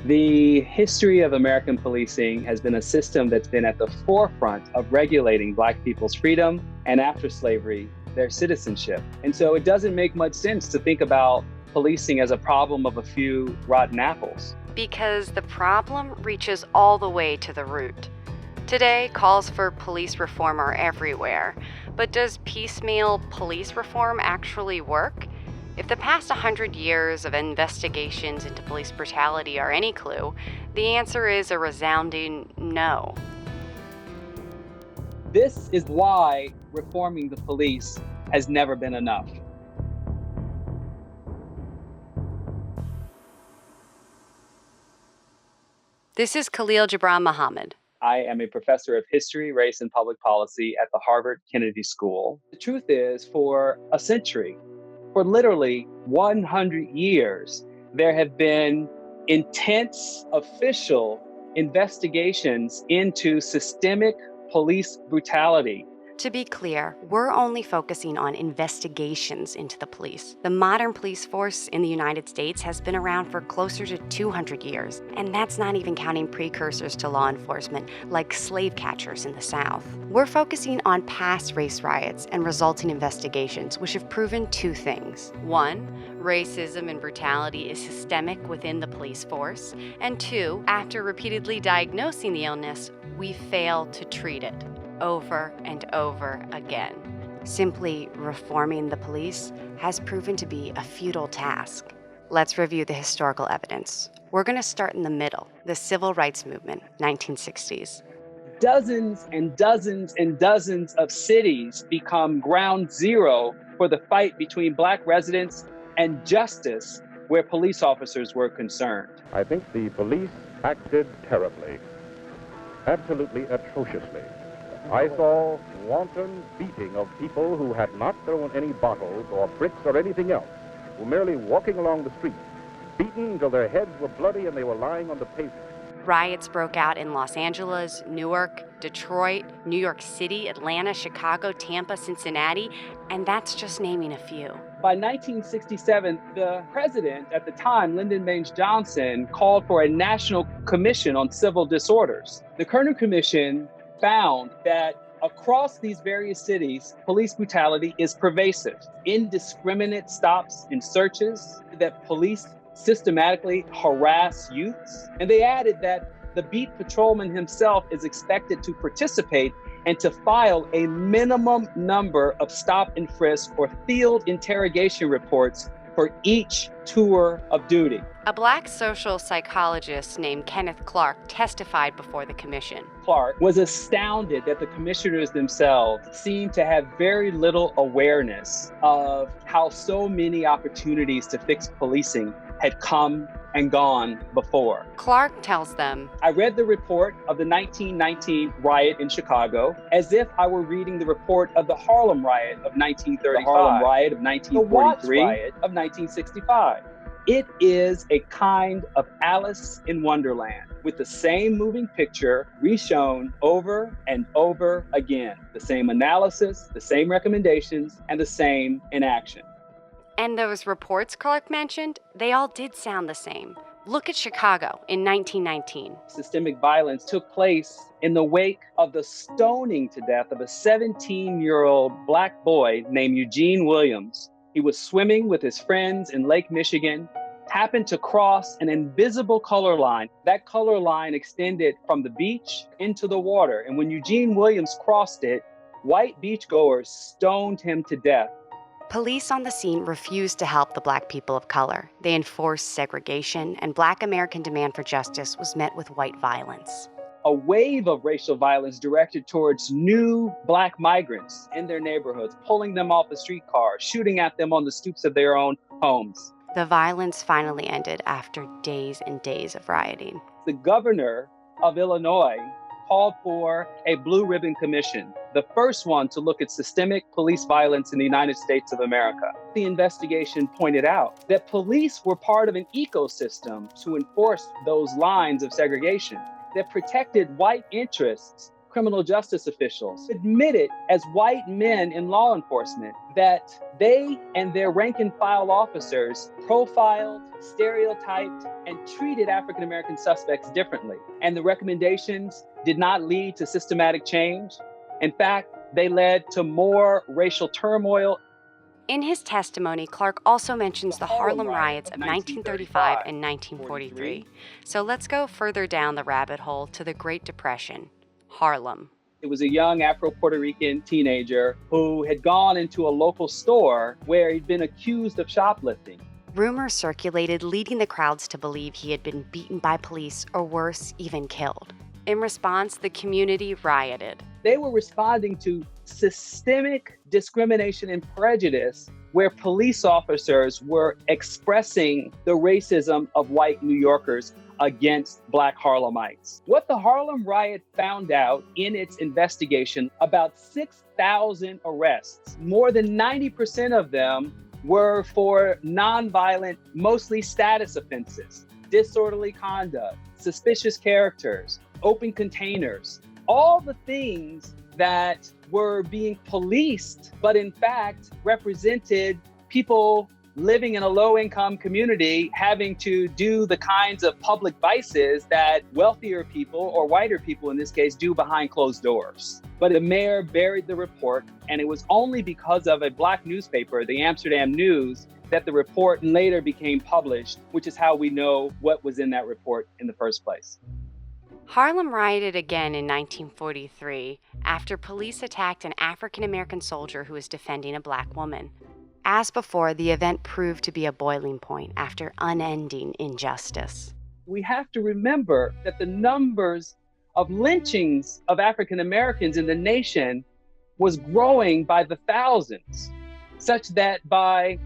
The history of American policing has been a system that's been at the forefront of regulating Black people's freedom and, after slavery, their citizenship. And so it doesn't make much sense to think about policing as a problem of a few rotten apples. Because the problem reaches all the way to the root. Today, calls for police reform are everywhere. But does piecemeal police reform actually work? If the past 100 years of investigations into police brutality are any clue, the answer is a resounding no. This is why reforming the police has never been enough. This is Khalil Gibran Muhammad. I am a professor of history, race, and public policy at the Harvard Kennedy School. The truth is, for a century, for literally 100 years, there have been intense official investigations into systemic police brutality. To be clear, we're only focusing on investigations into the police. The modern police force in the United States has been around for closer to 200 years, and that's not even counting precursors to law enforcement like slave catchers in the South. We're focusing on past race riots and resulting investigations, which have proven two things. One, racism and brutality is systemic within the police force, and two, after repeatedly diagnosing the illness, we fail to treat it. Over and over again. Simply reforming the police has proven to be a futile task. Let's review the historical evidence. We're going to start in the middle, the civil rights movement, 1960s. Dozens and dozens and dozens of cities become ground zero for the fight between Black residents and justice where police officers were concerned. I think the police acted terribly, absolutely atrociously. I saw wanton beating of people who had not thrown any bottles or bricks or anything else, who were merely walking along the street, beaten until their heads were bloody and they were lying on the pavement. Riots broke out in Los Angeles, Newark, Detroit, New York City, Atlanta, Chicago, Tampa, Cincinnati, and that's just naming a few. By 1967, the president at the time, Lyndon Baines Johnson, called for a national commission on civil disorders. The Kerner Commission found that across these various cities, police brutality is pervasive. Indiscriminate stops and searches, that police systematically harass youths. And they added that the beat patrolman himself is expected to participate and to file a minimum number of stop and frisk or field interrogation reports for each tour of duty. A Black social psychologist named Kenneth Clark testified before the commission. Clark was astounded that the commissioners themselves seemed to have very little awareness of how so many opportunities to fix policing had come and gone before. Clark tells them, I read the report of the 1919 riot in Chicago as if I were reading the report of the Harlem Riot of 1935, the Harlem Riot of 1943, the Riot of 1965. It is a kind of Alice in Wonderland with the same moving picture reshown over and over again. The same analysis, the same recommendations, and the same inaction. And those reports Clark mentioned, they all did sound the same. Look at Chicago in 1919. Systemic violence took place in the wake of the stoning to death of a 17-year-old Black boy named Eugene Williams. He was swimming with his friends in Lake Michigan, happened to cross an invisible color line. That color line extended from the beach into the water. And when Eugene Williams crossed it, white beachgoers stoned him to death. Police on the scene refused to help the Black people of color. They enforced segregation, and Black American demand for justice was met with white violence. A wave of racial violence directed towards new Black migrants in their neighborhoods, pulling them off the streetcar, shooting at them on the stoops of their own homes. The violence finally ended after days and days of rioting. The governor of Illinois called for a Blue Ribbon Commission, the first one to look at systemic police violence in the United States of America. The investigation pointed out that police were part of an ecosystem to enforce those lines of segregation that protected white interests criminal justice officials admitted as white men in law enforcement that they and their rank and file officers profiled, stereotyped, and treated African-American suspects differently. And the recommendations did not lead to systematic change. In fact, they led to more racial turmoil. In his testimony, Clark also mentions the Harlem Riots of 1935 and 1943. So let's go further down the rabbit hole to the Great Depression, Harlem. It was a young Afro-Puerto Rican teenager who had gone into a local store where he'd been accused of shoplifting. Rumors circulated, leading the crowds to believe he had been beaten by police or worse, even killed. In response, the community rioted. They were responding to systemic discrimination and prejudice where police officers were expressing the racism of white New Yorkers against Black Harlemites. What the Harlem Riot found out in its investigation, about 6,000 arrests, more than 90% of them were for nonviolent, mostly status offenses, disorderly conduct, suspicious characters, open containers, all the things that were being policed, but in fact represented people living in a low-income community having to do the kinds of public vices that wealthier people, or whiter people in this case, do behind closed doors. But the mayor buried the report, and it was only because of a Black newspaper, the Amsterdam News, that the report later became published, which is how we know what was in that report in the first place. Harlem rioted again in 1943 after police attacked an African-American soldier who was defending a Black woman. As before, the event proved to be a boiling point after unending injustice. We have to remember that the numbers of lynchings of African Americans in the nation was growing by the thousands, such that by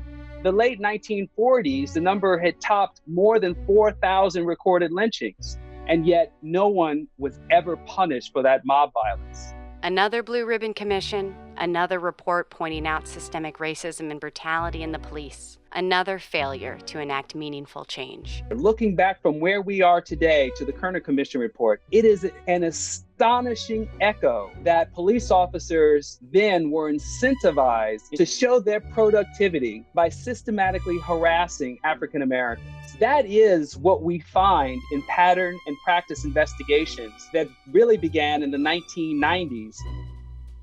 the late 1940s, the number had topped more than 4,000 recorded lynchings, and yet no one was ever punished for that mob violence. Another Blue Ribbon Commission, another report pointing out systemic racism and brutality in the police, another failure to enact meaningful change. Looking back from where we are today to the Kerner Commission report, it is an astonishing echo that police officers then were incentivized to show their productivity by systematically harassing African Americans. That is what we find in pattern and practice investigations that really began in the 1990s.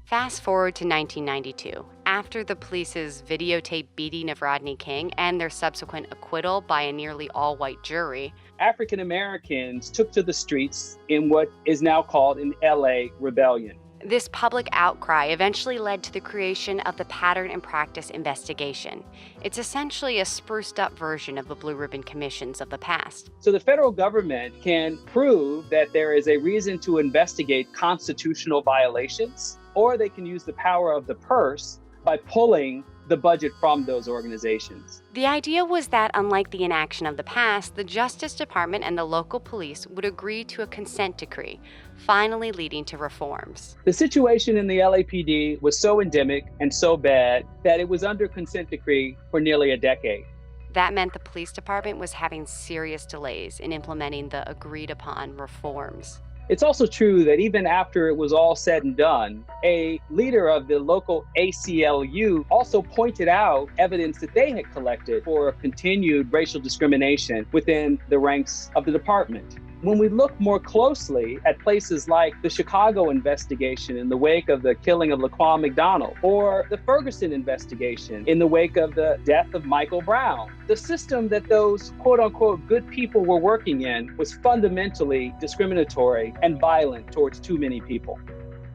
Fast forward to 1992, after the police's videotaped beating of Rodney King and their subsequent acquittal by a nearly all-white jury, African Americans took to the streets in what is now called an LA rebellion. This public outcry eventually led to the creation of the Pattern and Practice Investigation. It's essentially a spruced-up version of the Blue Ribbon Commissions of the past. So the federal government can prove that there is a reason to investigate constitutional violations, or they can use the power of the purse by pulling the budget from those organizations. The idea was that, unlike the inaction of the past, the Justice Department and the local police would agree to a consent decree, finally leading to reforms. The situation in the LAPD was so endemic and so bad that it was under consent decree for nearly a decade. That meant the police department was having serious delays in implementing the agreed-upon reforms. It's also true that even after it was all said and done, a leader of the local ACLU also pointed out evidence that they had collected for continued racial discrimination within the ranks of the department. When we look more closely at places like the Chicago investigation in the wake of the killing of Laquan McDonald, or the Ferguson investigation in the wake of the death of Michael Brown, the system that those quote-unquote good people were working in was fundamentally discriminatory and violent towards too many people.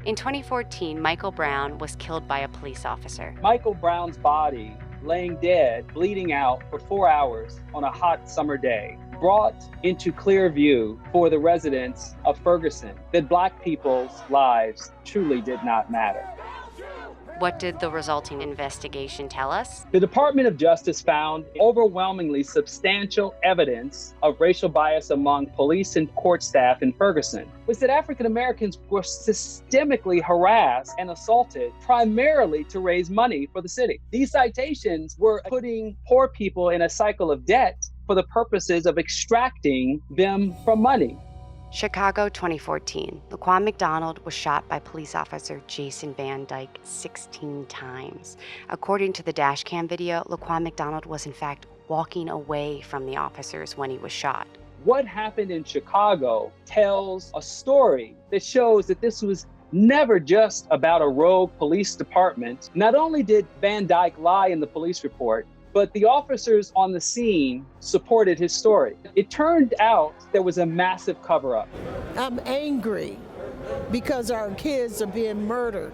In 2014, Michael Brown was killed by a police officer. Michael Brown's body, laying dead, bleeding out for 4 hours on a hot summer day, brought into clear view for the residents of Ferguson that Black people's lives truly did not matter. What did the resulting investigation tell us? The Department of Justice found overwhelmingly substantial evidence of racial bias among police and court staff in Ferguson. Was that African Americans were systemically harassed and assaulted primarily to raise money for the city. These citations were putting poor people in a cycle of debt for the purposes of extracting them from money. Chicago 2014. Laquan McDonald was shot by police officer Jason Van Dyke 16 times. According to the dash cam video, Laquan McDonald was in fact walking away from the officers when he was shot. What happened in Chicago tells a story that shows that this was never just about a rogue police department. Not only did Van Dyke lie in the police report, but the officers on the scene supported his story. It turned out there was a massive cover-up. I'm angry because our kids are being murdered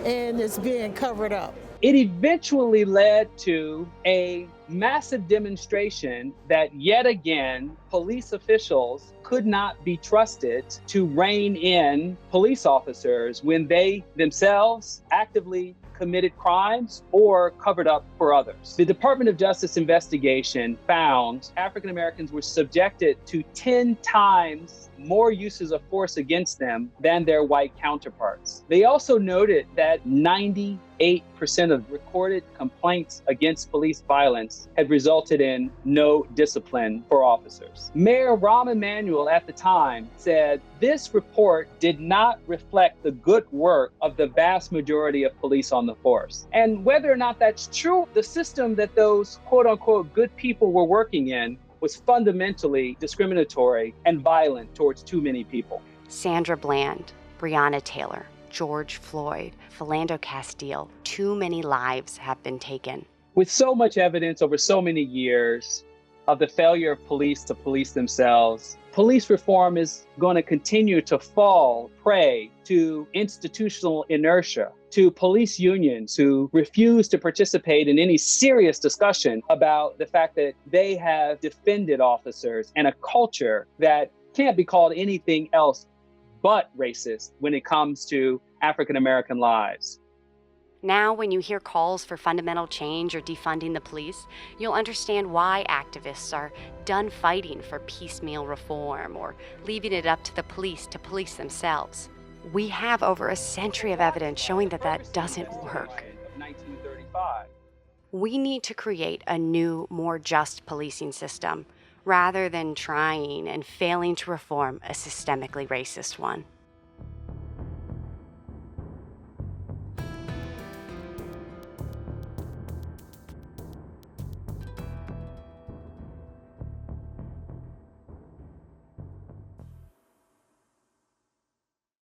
and it's being covered up. It eventually led to a massive demonstration that yet again, police officials could not be trusted to rein in police officers when they themselves actively committed crimes or covered up for others. The Department of Justice investigation found African Americans were subjected to 10 times more uses of force against them than their white counterparts. They also noted that 98% of recorded complaints against police violence had resulted in no discipline for officers. Mayor Rahm Emanuel at the time said this report did not reflect the good work of the vast majority of police on the force. And whether or not that's true, the system that those quote unquote good people were working in was fundamentally discriminatory and violent towards too many people. Sandra Bland, Breonna Taylor, George Floyd, Philando Castile, too many lives have been taken. With so much evidence over so many years of the failure of police to police themselves, police reform is going to continue to fall prey to institutional inertia, to police unions who refuse to participate in any serious discussion about the fact that they have defended officers and a culture that can't be called anything else but racist when it comes to African American lives. Now, when you hear calls for fundamental change or defunding the police, you'll understand why activists are done fighting for piecemeal reform or leaving it up to the police to police themselves. We have over a century of evidence showing that that doesn't work. We need to create a new, more just policing system rather than trying and failing to reform a systemically racist one.